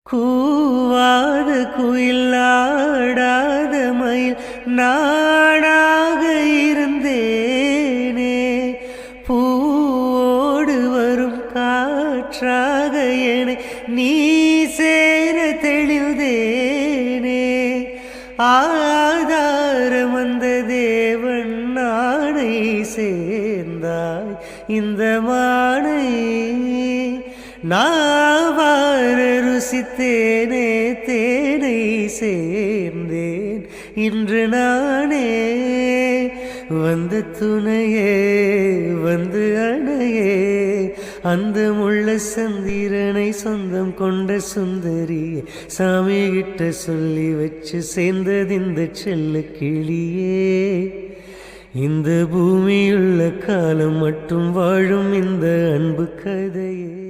கூவாத குயில் ஆடாத மயில் நானாக இருந்தேனே, பூவோடு வரும் காற்றாக என நீ சேர தெளிந்தேனே, ஆதாரம் வந்த தேவன் நானை சேர்ந்தாய் இந்த மானை, நாவார ருசித்தேனே தேனை சேர்ந்தேன் இன்று நானே, வந்த துணையே வந்து அணையே அந்த முள்ள சந்திரனை சொந்தம் கொண்ட சுந்தரியே, சாமி கிட்ட சொல்லி வச்சு சேர்ந்தது இந்த செல்ல கிளியே, இந்த பூமியுள்ள காலம் மட்டும் வாழும் இந்த அன்பு கதையே.